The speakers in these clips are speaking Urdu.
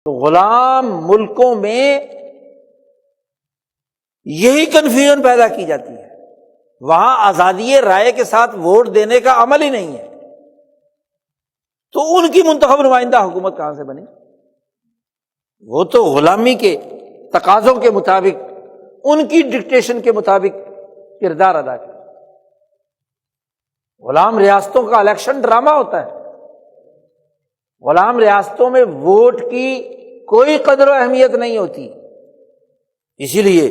تو غلام ملکوں میں یہی کنفیوژن پیدا کی جاتی ہے، وہاں آزادی رائے کے ساتھ ووٹ دینے کا عمل ہی نہیں ہے، تو ان کی منتخب نمائندہ حکومت کہاں سے بنے؟ وہ تو غلامی کے تقاضوں کے مطابق، ان کی ڈکٹیشن کے مطابق کردار ادا کرے۔ غلام ریاستوں کا الیکشن ڈرامہ ہوتا ہے، غلام ریاستوں میں ووٹ کی کوئی قدر و اہمیت نہیں ہوتی۔ اسی لیے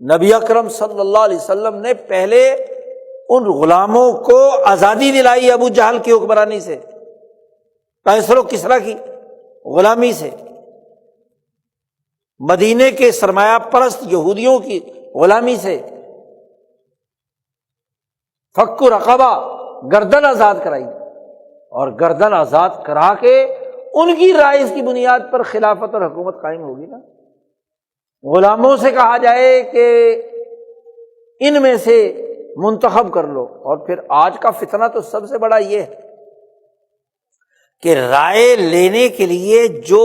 نبی اکرم صلی اللہ علیہ وسلم نے پہلے ان غلاموں کو آزادی دلائی ابو جہل کی حکمرانی سے، قیصر و کسریٰ کی غلامی سے، مدینے کے سرمایہ پرست یہودیوں کی غلامی سے، فک رقبہ، گردن آزاد کرائی، اور گردن آزاد کرا کے ان کی رائے کی بنیاد پر خلافت اور حکومت قائم ہوگی نا۔ غلاموں سے کہا جائے کہ ان میں سے منتخب کر لو، اور پھر آج کا فتنہ تو سب سے بڑا یہ ہے کہ رائے لینے کے لیے جو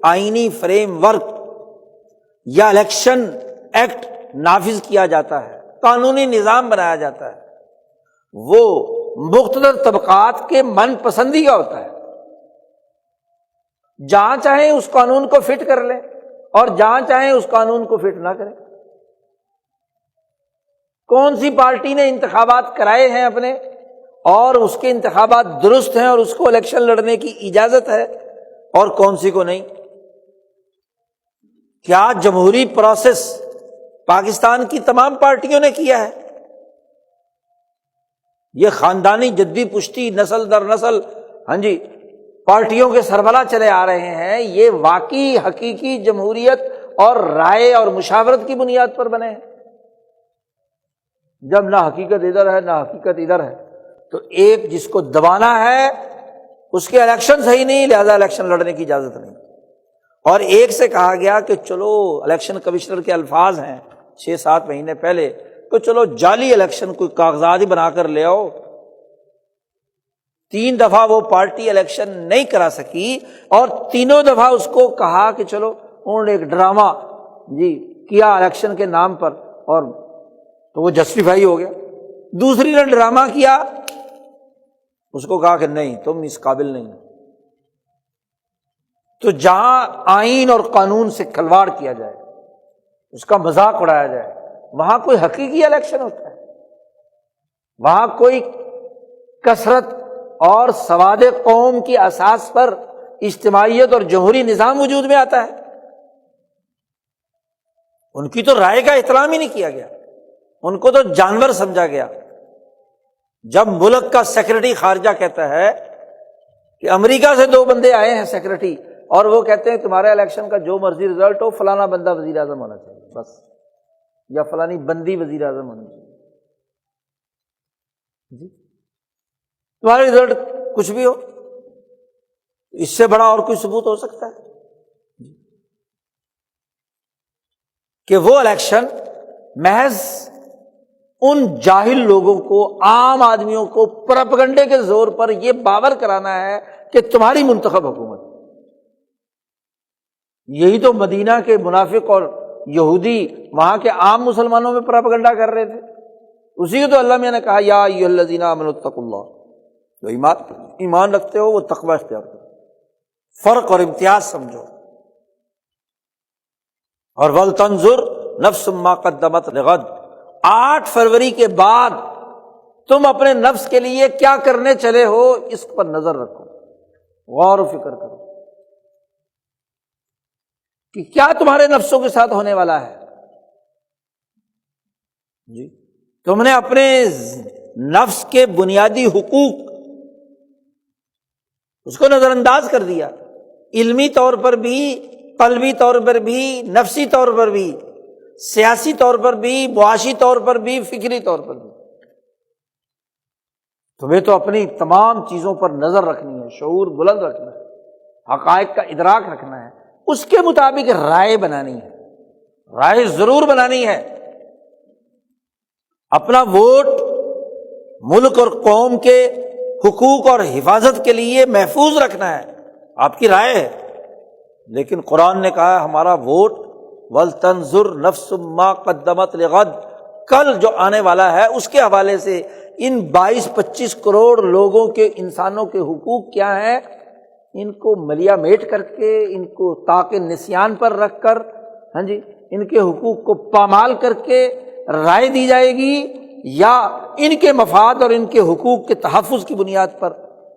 آئینی فریم ورک یا الیکشن ایکٹ نافذ کیا جاتا ہے، قانونی نظام بنایا جاتا ہے، وہ مقتدر طبقات کے من پسندی کا ہوتا ہے، جہاں چاہیں اس قانون کو فٹ کر لیں اور جہاں چاہیں اس قانون کو فٹ نہ کریں۔ کون سی پارٹی نے انتخابات کرائے ہیں اپنے اور اس کے انتخابات درست ہیں اور اس کو الیکشن لڑنے کی اجازت ہے، اور کون سی کو نہیں؟ کیا جمہوری پروسیس پاکستان کی تمام پارٹیوں نے کیا ہے؟ یہ خاندانی جدی پشتی نسل در نسل پارٹیوں کے سربراہ چلے آ رہے ہیں، یہ واقعی حقیقی جمہوریت اور رائے اور مشاورت کی بنیاد پر بنے ہیں؟ جب نہ حقیقت ادھر ہے نہ حقیقت ادھر ہے، تو ایک جس کو دبانا ہے اس کے الیکشن صحیح نہیں، لہذا الیکشن لڑنے کی اجازت نہیں، اور ایک سے کہا گیا کہ چلو الیکشن کمشنر کے الفاظ ہیں 6-7 مہینے پہلے کہ چلو جعلی الیکشن کوئی کاغذات ہی بنا کر لے آؤ۔ 3 دفعہ وہ پارٹی الیکشن نہیں کرا سکی، اور تینوں دفعہ اس کو کہا کہ چلو انہوں نے ایک ڈرامہ کیا الیکشن کے نام پر، اور تو وہ جسٹیفائی ہو گیا۔ دوسری نے ڈرامہ کیا، اس کو کہا کہ نہیں تم اس قابل نہیں۔ تو جہاں آئین اور قانون سے کھلواڑ کیا جائے، اس کا مذاق اڑایا جائے، وہاں کوئی حقیقی الیکشن ہوتا ہے؟ وہاں کوئی کثرت اور سواد قوم کی اساس پر اجتماعیت اور جمہوری نظام وجود میں آتا ہے؟ ان کی تو رائے کا احترام ہی نہیں کیا گیا، ان کو تو جانور سمجھا گیا۔ جب ملک کا سیکرٹری خارجہ کہتا ہے کہ امریکہ سے 2 بندے آئے ہیں سیکرٹری، اور وہ کہتے ہیں تمہارے الیکشن کا جو مرضی رزلٹ ہو، فلانا بندہ وزیر اعظم ہونا چاہیے بس، یا فلانی بندی وزیر اعظم ہونی چاہیے، تمہارا رزلٹ کچھ بھی ہو، اس سے بڑا اور کوئی ثبوت ہو سکتا ہے کہ وہ الیکشن محض ان جاہل لوگوں کو، عام آدمیوں کو پروپیگنڈے کے زور پر یہ باور کرانا ہے کہ تمہاری منتخب حکومت۔ یہی تو مدینہ کے منافق اور یہودی وہاں کے عام مسلمانوں میں پروپیگنڈا کر رہے تھے، اسی کو تو اللہ میں نے کہا یا ایھا الذین آمنوا اتقوا اللہ، جو ایمان رکھتے ہو وہ تقوی اختیار کرو، فرق اور امتیاز سمجھو، اور وَلْتَنْظُرْ نَفْسٌ مَّا قَدَّمَتْ لِغَدٍ، 8 فروری کے بعد تم اپنے نفس کے لیے کیا کرنے چلے ہو اس پر نظر رکھو، غور و فکر کرو کہ کیا تمہارے نفسوں کے ساتھ ہونے والا ہے۔ تم نے اپنے نفس کے بنیادی حقوق اس کو نظر انداز کر دیا، علمی طور پر بھی، قلبی طور پر بھی، نفسی طور پر بھی، سیاسی طور پر بھی، معاشی طور پر بھی، فکری طور پر بھی۔ تمہیں تو اپنی تمام چیزوں پر نظر رکھنی ہے، شعور بلند رکھنا ہے، حقائق کا ادراک رکھنا ہے، اس کے مطابق رائے بنانی ہے، رائے ضرور بنانی ہے۔ اپنا ووٹ ملک اور قوم کے حقوق اور حفاظت کے لیے محفوظ رکھنا ہے، آپ کی رائے ہے۔ لیکن قرآن نے کہا ہے ہمارا ووٹ وَلْتَنْظُرْ نَفْسٌ مَّا قَدَّمَتْ لِغَدٍ، کل جو آنے والا ہے اس کے حوالے سے ان 22-25 کروڑ لوگوں کے، انسانوں کے حقوق کیا ہیں، ان کو ملیا میٹ کر کے، ان کو طاق نسیان پر رکھ کر، ہاں جی، ان کے حقوق کو پامال کر کے رائے دی جائے گی، یا ان کے مفاد اور ان کے حقوق کے تحفظ کی بنیاد پر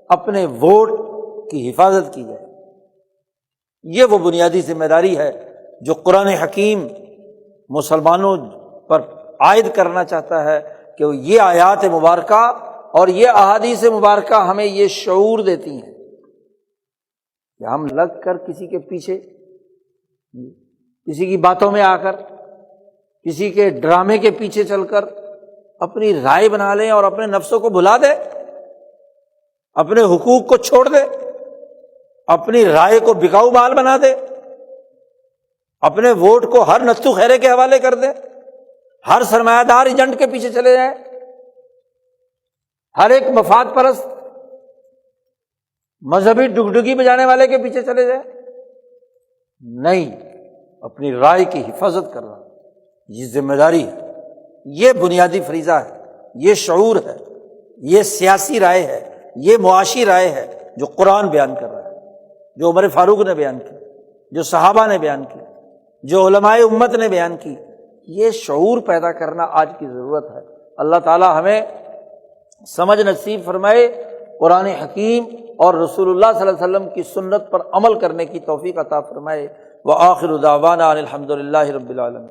اپنے ووٹ کی حفاظت کی جائے۔ یہ وہ بنیادی ذمہ داری ہے جو قرآن حکیم مسلمانوں پر عائد کرنا چاہتا ہے، کہ یہ آیات مبارکہ اور یہ احادیث مبارکہ ہمیں یہ شعور دیتی ہیں کہ ہم لگ کر کسی کے پیچھے، کسی کی باتوں میں آ کر، کسی کے ڈرامے کے پیچھے چل کر اپنی رائے بنا لیں اور اپنے نفسوں کو بھلا دیں، اپنے حقوق کو چھوڑ دیں، اپنی رائے کو بکاؤ مال بنا دیں، اپنے ووٹ کو ہر نتھو خیرے کے حوالے کر دیں، ہر سرمایہ دار ایجنٹ کے پیچھے چلے جائیں، ہر ایک مفاد پرست مذہبی ڈگڈگی بجانے والے کے پیچھے چلے جائیں۔ نہیں، اپنی رائے کی حفاظت کرنا یہ ذمہ داری ہے، یہ بنیادی فریضہ ہے، یہ شعور ہے، یہ سیاسی رائے ہے، یہ معاشی رائے ہے جو قرآن بیان کر رہا ہے، جو عمر فاروق نے بیان کی، جو صحابہ نے بیان کی، جو علماء امت نے بیان کی۔ یہ شعور پیدا کرنا آج کی ضرورت ہے۔ اللہ تعالی ہمیں سمجھ نصیب فرمائے، قرآن حکیم اور رسول اللہ صلی اللہ علیہ وسلم کی سنت پر عمل کرنے کی توفیق عطا فرمائے۔ وآخر دعوانا ان الحمد للہ رب العالمین۔